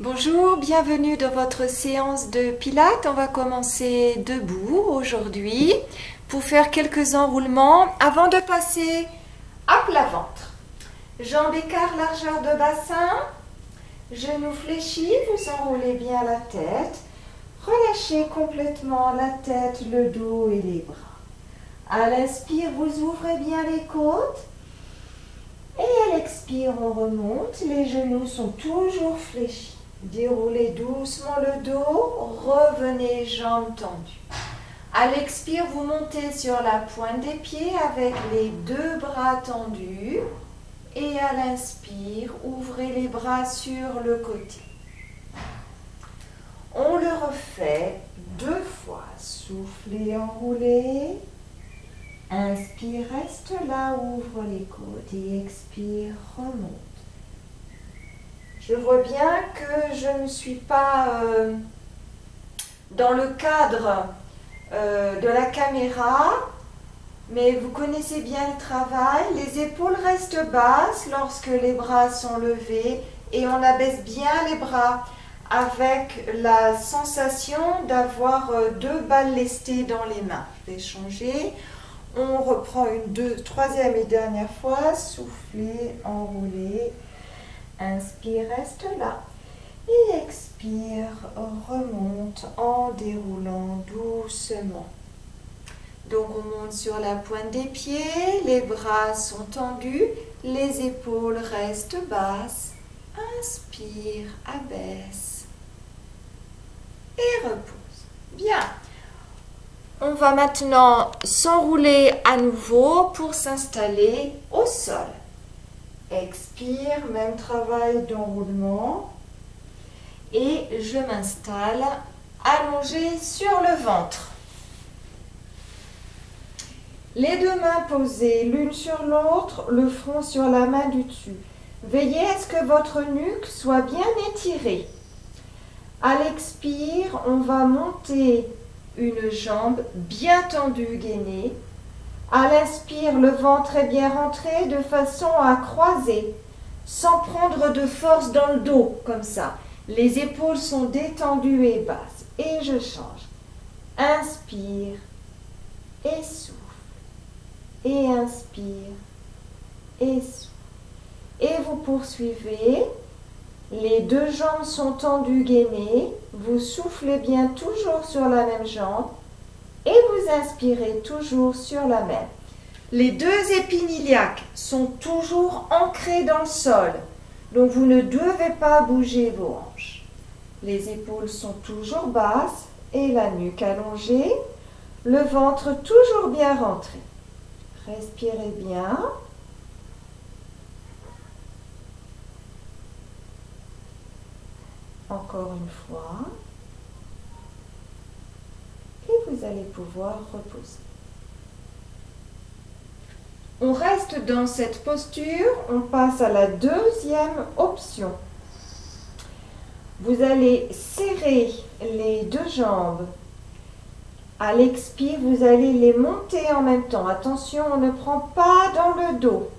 Bonjour, bienvenue dans votre séance de Pilates. On va commencer debout aujourd'hui pour faire quelques enroulements avant de passer à plat ventre. Jambes écart, largeur de bassin, genoux fléchis, vous enroulez bien la tête. Relâchez complètement la tête, le dos et les bras. À l'inspire, vous ouvrez bien les côtes. Et à l'expire, on remonte. Les genoux sont toujours fléchis. Déroulez doucement le dos. Revenez jambes tendues. À l'expire, vous montez sur la pointe des pieds avec les deux bras tendus. Et à l'inspire, ouvrez les bras sur le côté. On le refait 2 fois. Soufflez, enroulez. Inspire, reste là, ouvre les côtes et expire, remonte. Je vois bien que je ne suis pas dans le cadre de la caméra, mais vous connaissez bien le travail. Les épaules restent basses lorsque les bras sont levés et on abaisse bien les bras avec la sensation d'avoir 2 balles lestées dans les mains. Je vais changer. On reprend troisième et dernière fois. Soufflez, enroulez. Inspire, reste là. Et expire, remonte en déroulant doucement. Donc on monte sur la pointe des pieds, les bras sont tendus, les épaules restent basses. Inspire, abaisse et repose. Bien. On va maintenant s'enrouler à nouveau pour s'installer au sol. Expire, même travail d'enroulement. Et je m'installe allongée sur le ventre. Les 2 mains posées l'une sur l'autre, le front sur la main du dessus. Veillez à ce que votre nuque soit bien étirée. À l'expire, on va monter une jambe bien tendue, gainée. À l'inspire, le ventre est bien rentré de façon à croiser, sans prendre de force dans le dos, comme ça. Les épaules sont détendues et basses. Et je change. Inspire et souffle. Et inspire et souffle. Et vous poursuivez. Les 2 jambes sont tendues, gainées. Vous soufflez bien toujours sur la même jambe. Et vous inspirez toujours sur la même. Les 2 épines iliaques sont toujours ancrées dans le sol. Donc vous ne devez pas bouger vos hanches. Les épaules sont toujours basses et la nuque allongée. Le ventre toujours bien rentré. Respirez bien. Encore une fois. Et vous allez pouvoir reposer. On reste dans cette posture. On passe à la 2e option. Vous allez serrer les 2 jambes. À l'expire, vous allez les monter en même temps. Attention, on ne prend pas dans le dos.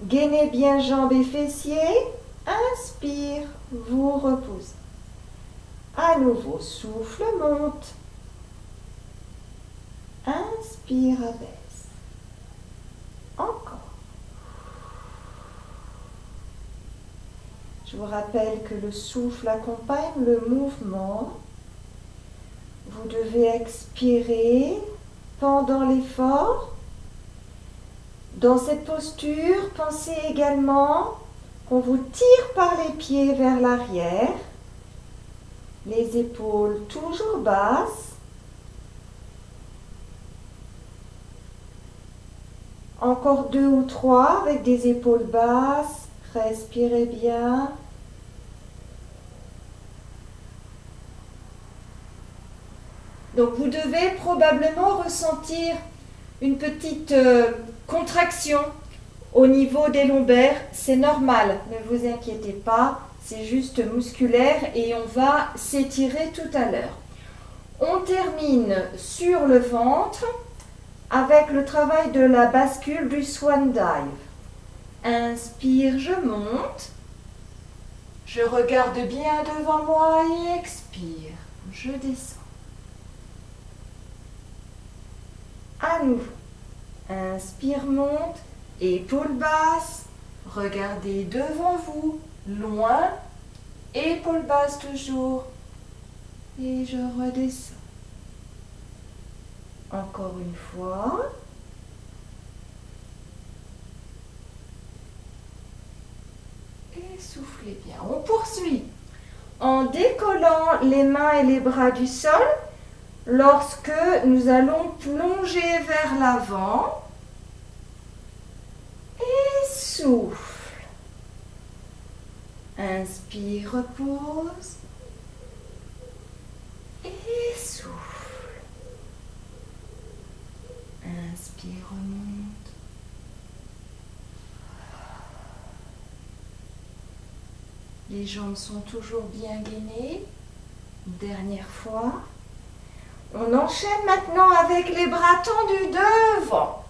Gainez bien jambes et fessiers. Inspire, vous reposez. À nouveau, souffle, monte. Inspire, abaisse. Encore. Je vous rappelle que le souffle accompagne le mouvement. Vous devez expirer pendant l'effort. Dans cette posture, pensez également qu'on vous tire par les pieds vers l'arrière. Les épaules toujours basses. Encore 2 ou 3 avec des épaules basses. Respirez bien. Donc vous devez probablement ressentir une petite contraction au niveau des lombaires. C'est normal, ne vous inquiétez pas, c'est juste musculaire et on va s'étirer tout à l'heure. On termine sur le ventre avec le travail de la bascule du Swan Dive. Inspire, je monte. Je regarde bien devant moi et expire. Je descends. À nouveau. Inspire, monte, épaules basses. Regardez devant vous, loin. Épaules basses toujours. Et je redescends. Encore une fois. Et soufflez bien. On poursuit en décollant les mains et les bras du sol lorsque nous allons plonger vers l'avant. Et souffle. Inspire, repose. Et souffle. Inspire, remonte. Les jambes sont toujours bien gainées. Dernière fois. On enchaîne maintenant avec les bras tendus devant.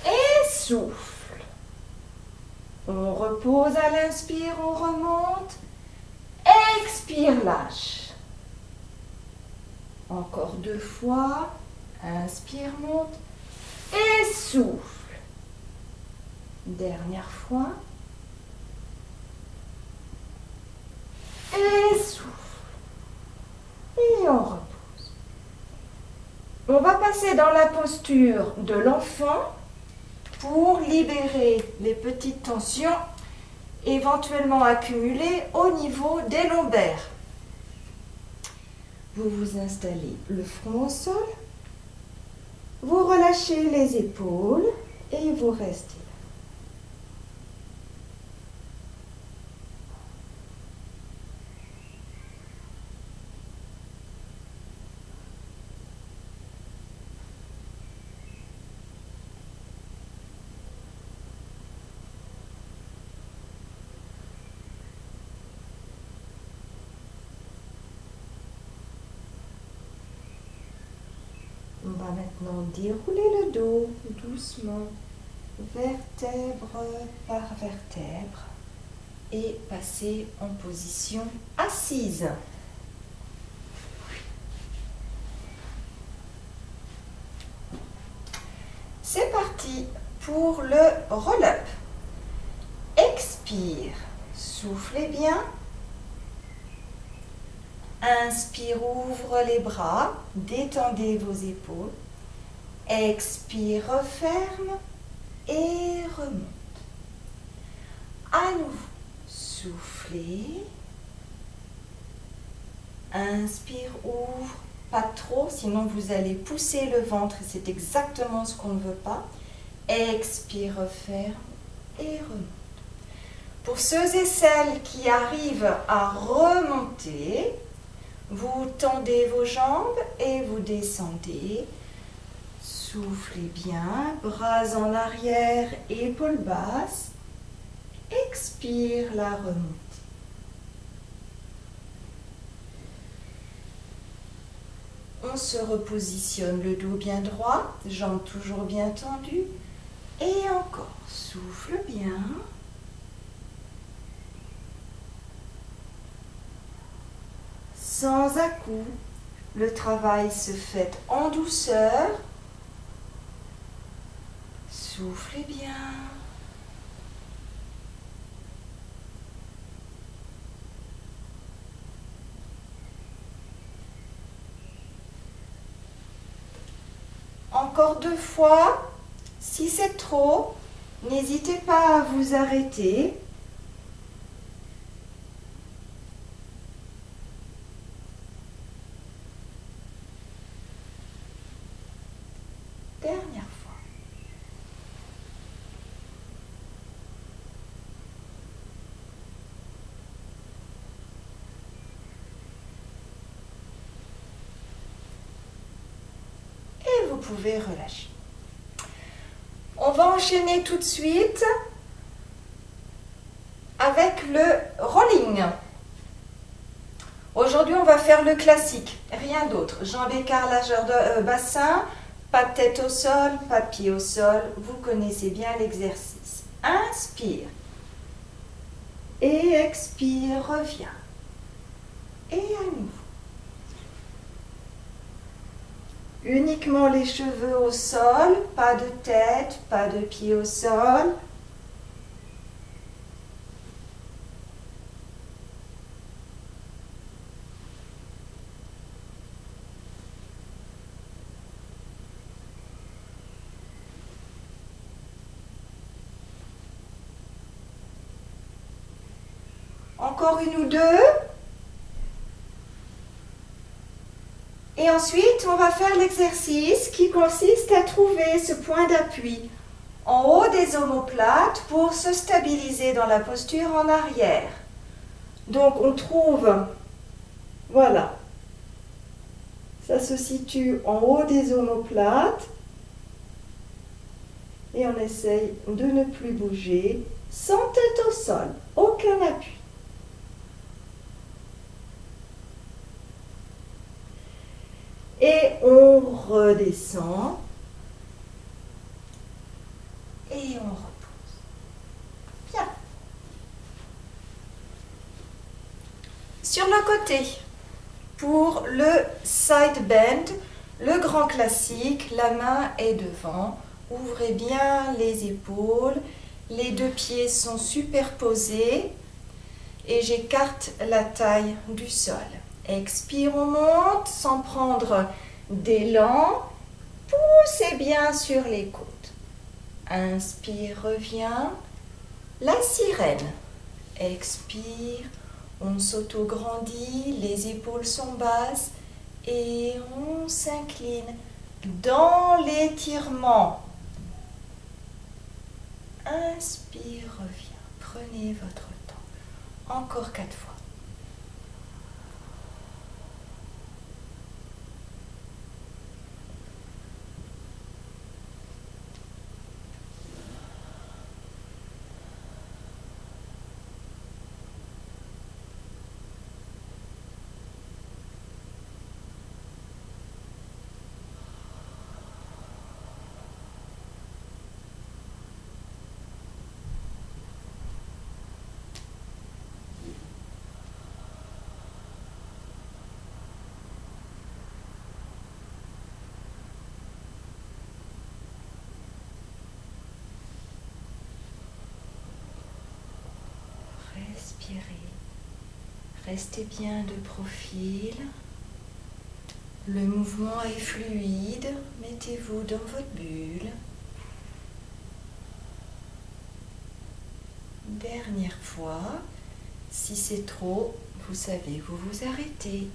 Et souffle. On repose à l'inspire, on remonte. Expire, lâche. Encore 2 fois. Inspire, monte. Et souffle. Dernière fois. Et souffle. Et on repose. On va passer dans la posture de l'enfant pour libérer les petites tensions éventuellement accumulées au niveau des lombaires. Vous vous installez le front au sol, vous relâchez les épaules et vous restez là. On va maintenant dérouler le dos doucement, vertèbre par vertèbre, et passer en position assise. C'est parti pour le roll-up. Expire, soufflez bien. Inspire, ouvre les bras, détendez vos épaules. Expire, referme et remonte. À nouveau, soufflez. Inspire, ouvre, pas trop, sinon vous allez pousser le ventre et c'est exactement ce qu'on ne veut pas. Expire, referme et remonte. Pour ceux et celles qui arrivent à remonter, vous tendez vos jambes et vous descendez. Soufflez bien, bras en arrière, épaules basses. Expire la remontée. On se repositionne, le dos bien droit, jambes toujours bien tendues. Et encore, souffle bien. Sans à-coups, le travail se fait en douceur. Soufflez bien. Encore 2 fois. Si c'est trop, n'hésitez pas à vous arrêter. Dernière fois. Et vous pouvez relâcher. On va enchaîner tout de suite avec le rolling. Aujourd'hui, on va faire le classique, rien d'autre. Jambes écart, largeur de bassin, pas de tête au sol, pas de pied au sol. Vous connaissez bien l'exercice. Inspire. Et expire, reviens. Et à nouveau. Uniquement les cheveux au sol, pas de tête, pas de pieds au sol. Encore une ou deux. Et ensuite, on va faire l'exercice qui consiste à trouver ce point d'appui en haut des omoplates pour se stabiliser dans la posture en arrière. Donc, on trouve, voilà, ça se situe en haut des omoplates et on essaye de ne plus bouger, sans tête au sol, aucun appui. Et on redescend et on repose. Bien. Sur le côté, pour le side bend, le grand classique, la main est devant. Ouvrez bien les épaules, les deux pieds sont superposés et j'écarte la taille du sol. Expire, on monte sans prendre d'élan. Poussez bien sur les côtes. Inspire, reviens. La sirène. Expire, on s'auto-grandit, les épaules sont basses et on s'incline dans l'étirement. Inspire, reviens. Prenez votre temps. Encore 4 fois. Respirez. Restez bien de profil. Le mouvement est fluide. Mettez-vous dans votre bulle. Dernière fois. Si c'est trop, vous savez, vous vous arrêtez.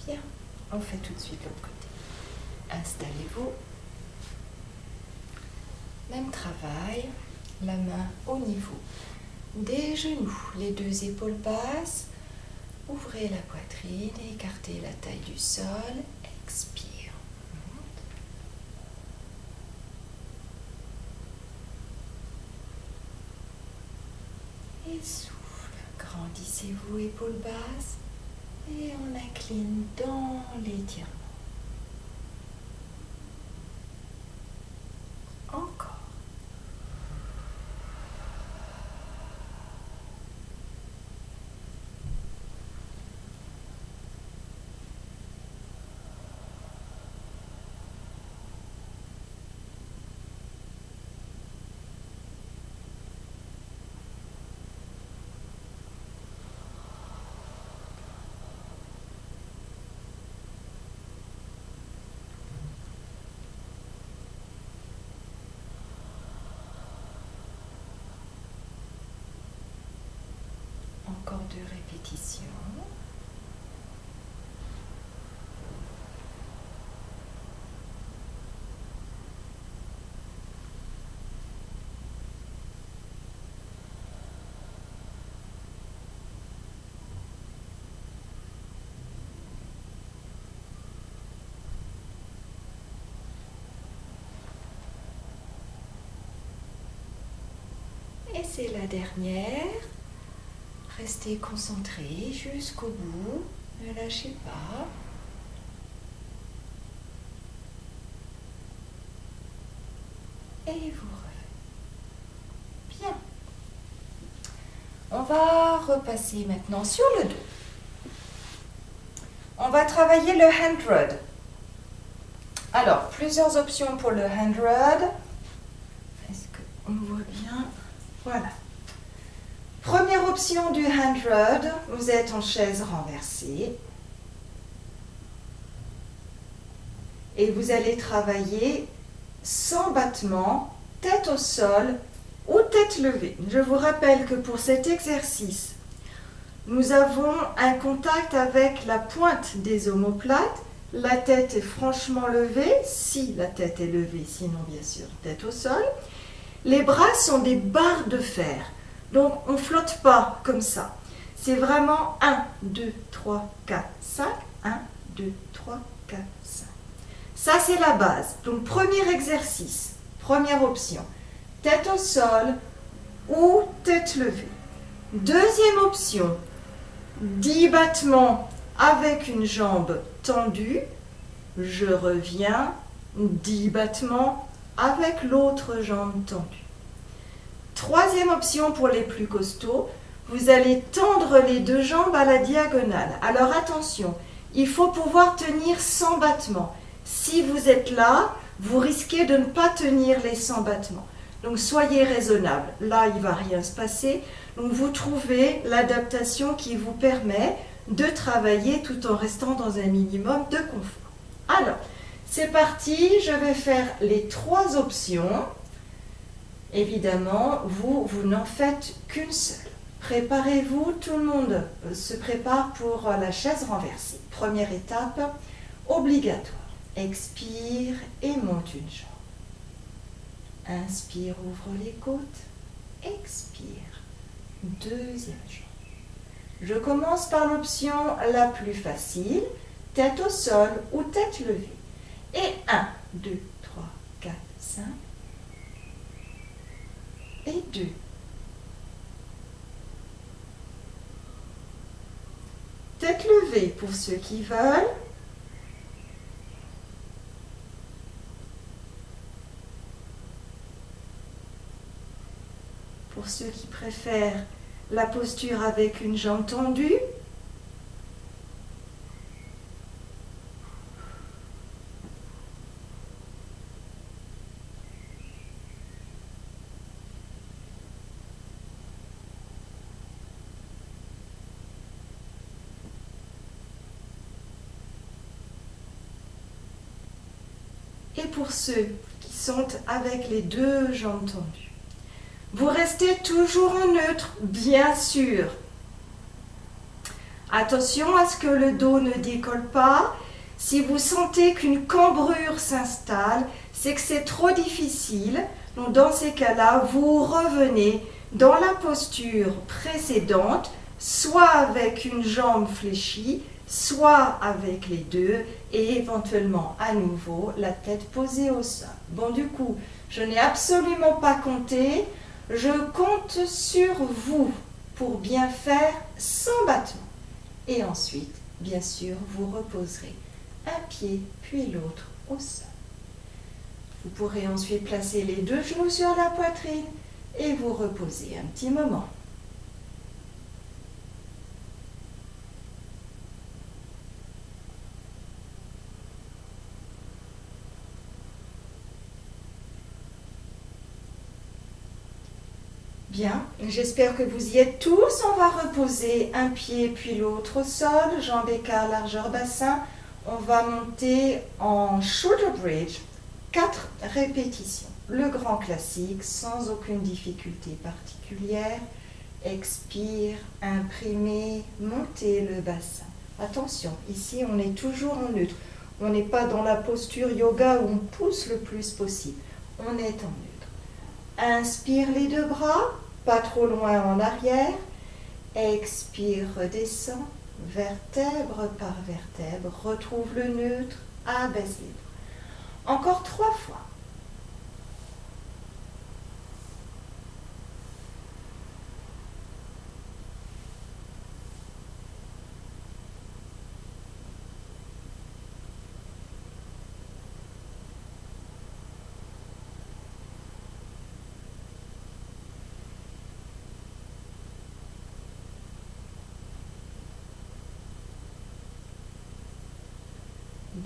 Bien, on fait tout de suite l'autre côté. Installez-vous. Même travail, la main au niveau des genoux, les deux épaules basses. Ouvrez la poitrine, écartez la taille du sol. Expire. Et souffle. Grandissez-vous, épaules basses. Et on incline dans l'étirement. Encore. Encore 2 répétitions. Et c'est la dernière. Restez concentrés jusqu'au bout. Ne lâchez pas. Et vous revenez. Bien. On va repasser maintenant sur le dos. On va travailler le hand rod. Alors, plusieurs options pour le hand rod. Est-ce qu'on voit bien? Voilà. Première option du hand rod, vous êtes en chaise renversée. Et vous allez travailler sans battement, tête au sol ou tête levée. Je vous rappelle que pour cet exercice, nous avons un contact avec la pointe des omoplates. La tête est franchement levée, si la tête est levée, sinon bien sûr tête au sol. Les bras sont des barres de fer, donc on ne flotte pas comme ça. C'est vraiment 1, 2, 3, 4, 5, 1, 2, 3, 4, 5. Ça c'est la base. Donc premier exercice, première option, tête au sol ou tête levée. Deuxième option, 10 battements avec une jambe tendue, je reviens, 10 battements avec l'autre jambe tendue. Troisième option pour les plus costauds, vous allez tendre les deux jambes à la diagonale. Alors attention, il faut pouvoir tenir 100 battements. Si vous êtes là, vous risquez de ne pas tenir les 100 battements. Donc soyez raisonnable. Là, il ne va rien se passer. Donc vous trouvez l'adaptation qui vous permet de travailler tout en restant dans un minimum de confort. Alors, c'est parti. Je vais faire les 3 options. Évidemment, vous n'en faites qu'une seule. Préparez-vous, tout le monde se prépare pour la chaise renversée. Première étape, obligatoire. Expire et monte une jambe. Inspire, ouvre les côtes. Expire. Deuxième jambe. Je commence par l'option la plus facile, tête au sol ou tête levée. Et 1, 2, 3, 4, 5. Et 2. Tête levée pour ceux qui veulent. Pour ceux qui préfèrent la posture avec une jambe tendue. Et pour ceux qui sont avec les deux jambes tendues. Vous restez toujours en neutre, bien sûr. Attention à ce que le dos ne décolle pas. Si vous sentez qu'une cambrure s'installe, c'est que c'est trop difficile. Donc dans ces cas-là, vous revenez dans la posture précédente, soit avec une jambe fléchie, soit avec les deux, et éventuellement à nouveau la tête posée au sol. Bon, du coup, je n'ai absolument pas compté. Je compte sur vous pour bien faire sans battement. Et ensuite, bien sûr, vous reposerez un pied puis l'autre au sol. Vous pourrez ensuite placer les deux genoux sur la poitrine et vous reposer un petit moment. Bien, j'espère que vous y êtes tous. On va reposer un pied puis l'autre au sol, jambes écart, largeur bassin. On va monter en shoulder bridge, 4 répétitions. Le grand classique, sans aucune difficulté particulière. Expire, imprimez, montez le bassin. Attention, ici on est toujours en neutre. On n'est pas dans la posture yoga où on pousse le plus possible. On est en neutre. Inspire les deux bras, pas trop loin en arrière. Expire, redescend, vertèbre par vertèbre. Retrouve le neutre, abaisse les bras. Encore 3 fois.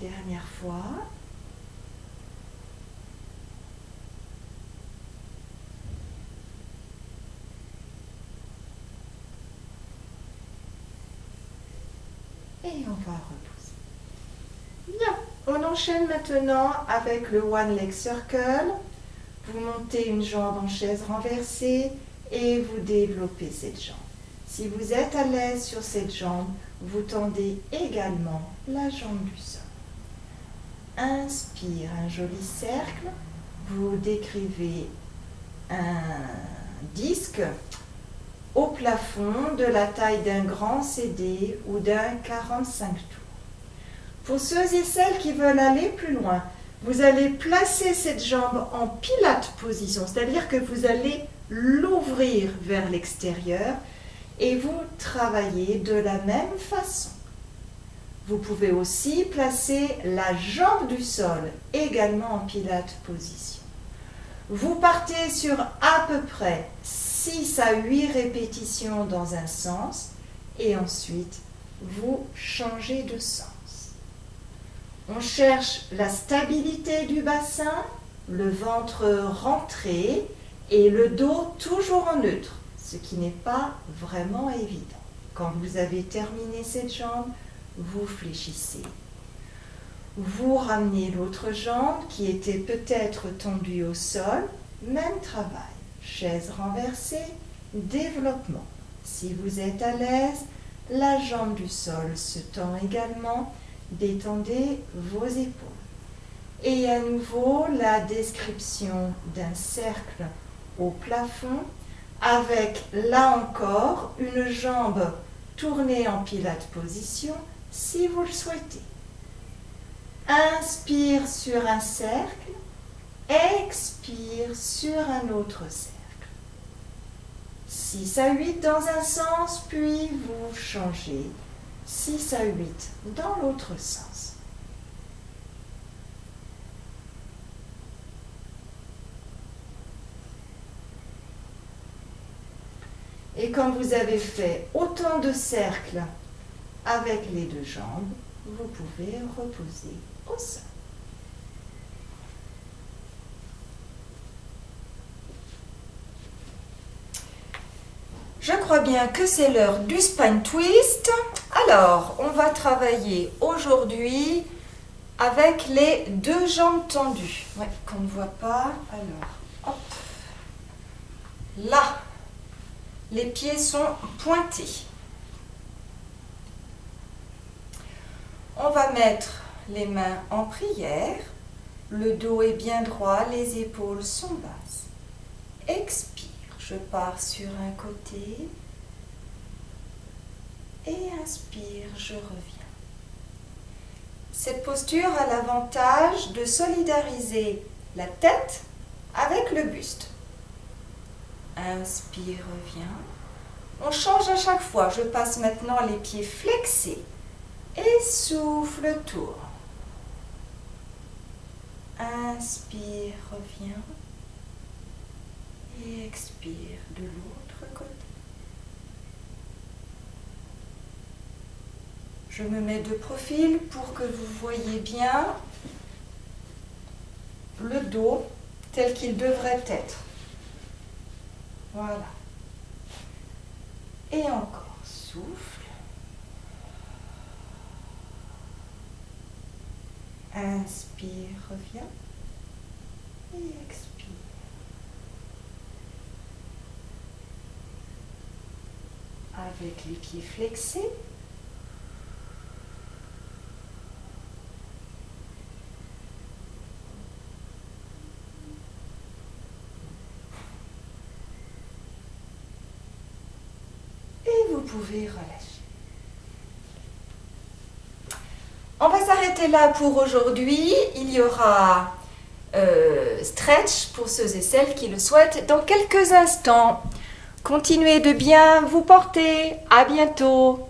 Dernière fois. Et on va reposer. Bien, on enchaîne maintenant avec le One Leg Circle. Vous montez une jambe en chaise renversée et vous développez cette jambe. Si vous êtes à l'aise sur cette jambe, vous tendez également la jambe du sol. Inspire, un joli cercle. Vous décrivez un disque au plafond de la taille d'un grand CD ou d'un 45 tours. Pour ceux et celles qui veulent aller plus loin, vous allez placer cette jambe en pilate position, c'est-à-dire que vous allez l'ouvrir vers l'extérieur et vous travaillez de la même façon. Vous pouvez aussi placer la jambe du sol également en pilate position. Vous partez sur à peu près 6 à 8 répétitions dans un sens et ensuite vous changez de sens. On cherche la stabilité du bassin, le ventre rentré et le dos toujours en neutre, ce qui n'est pas vraiment évident. Quand vous avez terminé cette jambe, vous fléchissez. Vous ramenez l'autre jambe qui était peut-être tendue au sol, même travail. Chaise renversée, développement. Si vous êtes à l'aise, la jambe du sol se tend également. Détendez vos épaules. Et à nouveau, la description d'un cercle au plafond avec, là encore, une jambe tournée en pilate position si vous le souhaitez. Inspire sur un cercle, expire sur un autre cercle. 6 à 8 dans un sens, puis vous changez. 6 à 8 dans l'autre sens. Et quand vous avez fait autant de cercles avec les deux jambes, vous pouvez reposer au sol. Je crois bien que c'est l'heure du spine twist. Alors, on va travailler aujourd'hui avec les deux jambes tendues. Ouais, qu'on ne voit pas. Alors, hop. Là, les pieds sont pointés. On va mettre les mains en prière. Le dos est bien droit, les épaules sont basses. Expire. Je pars sur un côté et inspire, je reviens. Cette posture a l'avantage de solidariser la tête avec le buste. Inspire, reviens. On change à chaque fois. Je passe maintenant les pieds flexés et souffle, tourne. Inspire, reviens. Et expire de l'autre côté. Je me mets de profil pour que vous voyez bien le dos tel qu'il devrait être. Voilà. Et encore, souffle. Inspire, reviens. Et expire. Avec les pieds flexés. Et vous pouvez relâcher. On va s'arrêter là pour aujourd'hui. Il y aura stretch pour ceux et celles qui le souhaitent dans quelques instants. Continuez de bien vous porter. À bientôt.